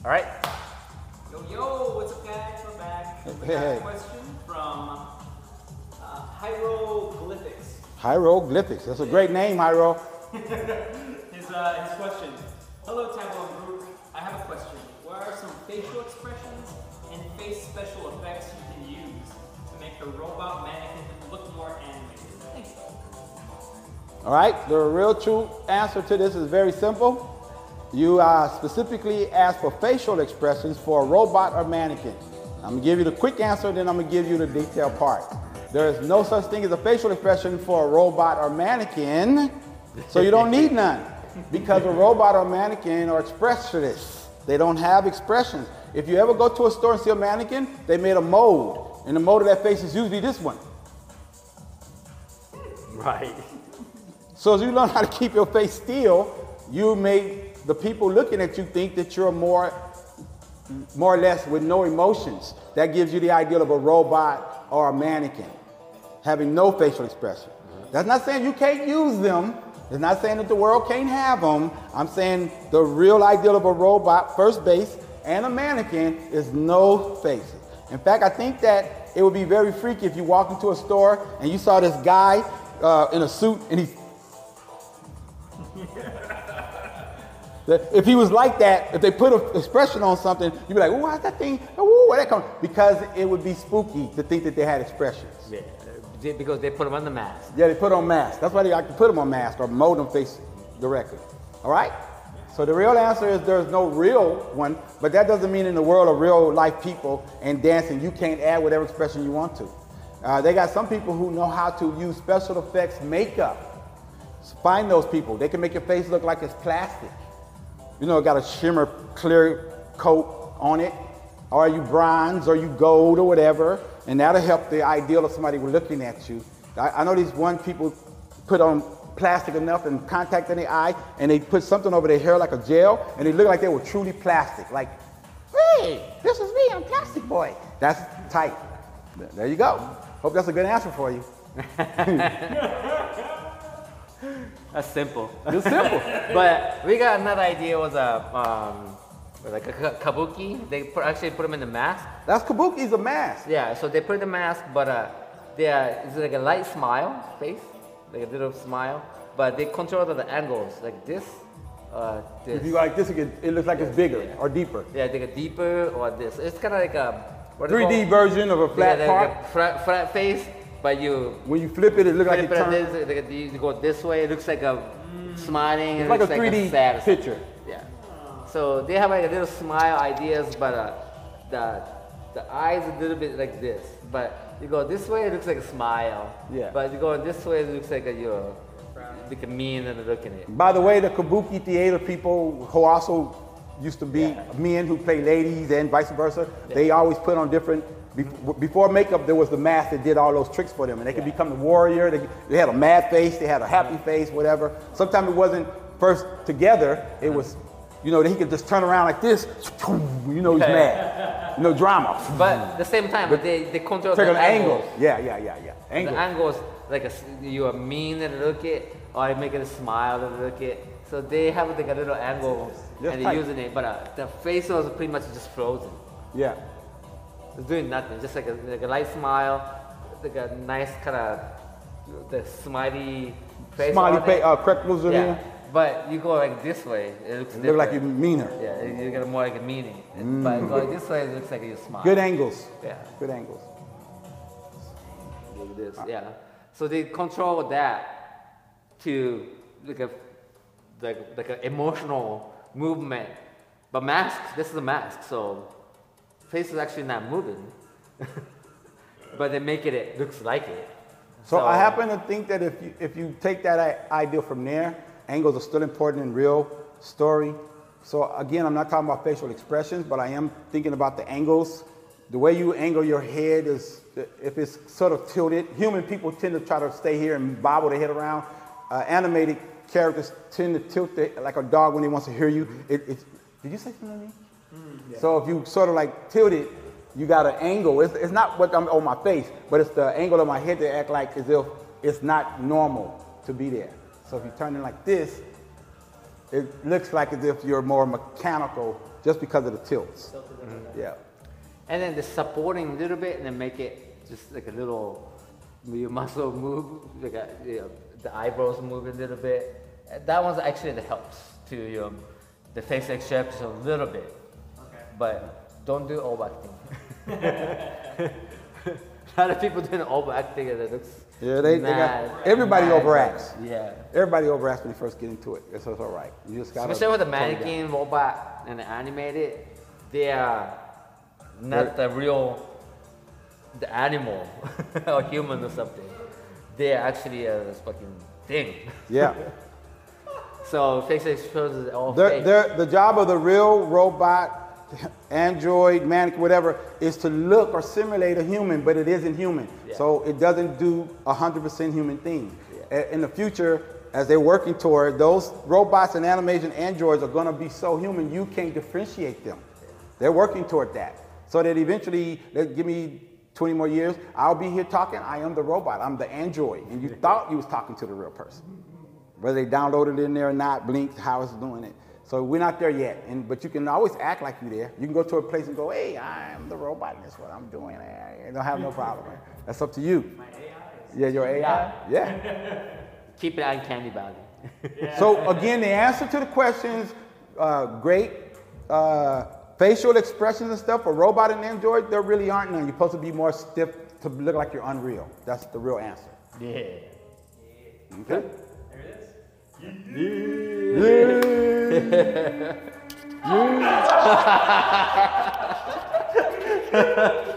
All right. Yo, what's up, guys? We're back. We got a question from Hieroglyphics. Hieroglyphics. That's a great name, Hiero. His question. Hello, Tableau Group. I have a question. What are some facial expressions and face special effects you can use to make the robot mannequin look more animated? Thanks. All right, the real true answer to this is very simple. You specifically ask for facial expressions for a robot or mannequin. I'm gonna give you the quick answer, then I'm gonna give you the detailed part. There is no such thing as a facial expression for a robot or mannequin, so you don't need none. Because a robot or mannequin are expressionless. They don't have expressions. If you ever go to a store and see a mannequin, they made a mold, and the mold of that face is usually this one. Right. So as you learn how to keep your face still, you make the people looking at you think that you're more or less with no emotions. That gives you the idea of a robot or a mannequin, having no facial expression. That's not saying you can't use them. It's not saying that the world can't have them. I'm saying the real ideal of a robot, first base, and a mannequin is no faces. In fact, I think that it would be very freaky if you walked into a store and you saw this guy in a suit and he's... If he was like that, if they put an expression on something, you'd be like, "Ooh, how's that thing? Ooh, where that come?" Because it would be spooky to think that they had expressions. Yeah, because they put them on the mask. Yeah, they put on masks. That's why they like to put them on masks or mold them face directly. All right? So the real answer is there's no real one, but that doesn't mean in the world of real life people and dancing, you can't add whatever expression you want to. They got some people who know how to use special effects makeup. Find those people. They can make your face look like it's plastic. You know, it got a shimmer clear coat on it, or you bronze, or you gold, or whatever, and that'll help the ideal of somebody looking at you. I know these one people put on plastic enough and contact in the eye, and they put something over their hair like a gel, and they look like they were truly plastic. Like, hey, this is me, I'm Plastic Boy. That's tight. There you go. Hope that's a good answer for you. That's simple. It's simple. But we got another idea was like a kabuki. They actually put them in the mask. That's kabuki's a mask. Yeah, so they put in the mask, but it's like a light smile face, like a little smile. But they control the angles, like this, this. If you go like this, it looks like it's bigger or deeper. Yeah, like a deeper or this. It's kind of like a 3D version of a flat part. Like a flat face. But when you flip it, it looks like it turns. You go this way, it looks like a smiling. It's like a 3D sad picture. Yeah. So they have like a little smile ideas, but the eyes a little bit like this. But you go this way, it looks like a smile. Yeah. But you go this way, it looks like you're like a mean and looking at it. By the way, the kabuki theater people who also used to be men who play ladies and vice versa, they always put on different. Before makeup, there was the mask that did all those tricks for them, and they could become the warrior. They had a mad face, they had a happy face, whatever. Sometimes it wasn't first together. It was, you know, he could just turn around like this. You know, he's mad. No drama. But at the same time, they control the angles. Yeah. Angles. The angles, like you are mean and look it, or you make it a smile and look it. So they have like a little angle, and they're using it. But the face was pretty much just frozen. Yeah. It's doing nothing, just like a light smile, like a nice kind of the smiley face. Smiley face, freckles in here. But you go like this way, it looks different. Look like you're meaner. Yeah, you get more like a meaning. But going this way, it looks like you smile. Good angles. Yeah. Good angles. Like this, yeah. So they control that to like an emotional movement. But masks, this is a mask, so face is actually not moving, but they make it looks like it. So I happen to think that if you take that idea from there, angles are still important in real story. So again, I'm not talking about facial expressions, but I am thinking about the angles. The way you angle your head is, if it's sort of tilted, human people tend to try to stay here and bobble their head around. Animated characters tend to tilt like a dog when he wants to hear you. Did you say something to me? Yeah. So if you sort of like tilt it, you got an angle. It's not what I'm on my face, but it's the angle of my head to act like as if it's not normal to be there. So if you turn it like this, it looks like as if you're more mechanical just because of the tilts. Yeah. And then the supporting a little bit, and then make it just like a little, your muscle move, like the eyebrows move a little bit. That one's actually that helps to the face expression a little bit. Okay. But don't do overacting. A lot of people doing overacting and it looks everybody overacts. Yeah. Everybody overacts when you first get into it. So it's all right. You just gotta especially with the mannequin, robot, and the animated, they are not the real, the animal or human or something. They are actually a fucking thing. Yeah. So face expression is all fake. The job of the real robot, android, mannequin, whatever, is to look or simulate a human, but it isn't human. Yeah. So it doesn't do 100% human things. Yeah. In the future, as they're working toward, those robots and animation androids are going to be so human you can't differentiate them. They're working toward that. So that eventually, give me 20 more years, I'll be here talking, I am the robot, I'm the android, and you thought you was talking to the real person. Whether they downloaded it in there or not, blinked, how it's doing it. So we're not there yet, but you can always act like you're there. You can go to a place and go, hey, I'm the robot, and that's what I'm doing. I don't have no problem. That's up to you. My AI is... Yeah, your AI. Yeah. Keep it uncanny valley. Yeah. So again, the answer to the questions, great. Facial expressions and stuff for robot and android, there really aren't none. You're supposed to be more stiff to look like you're unreal. That's the real answer. Yeah. Okay? There it is. Yeah.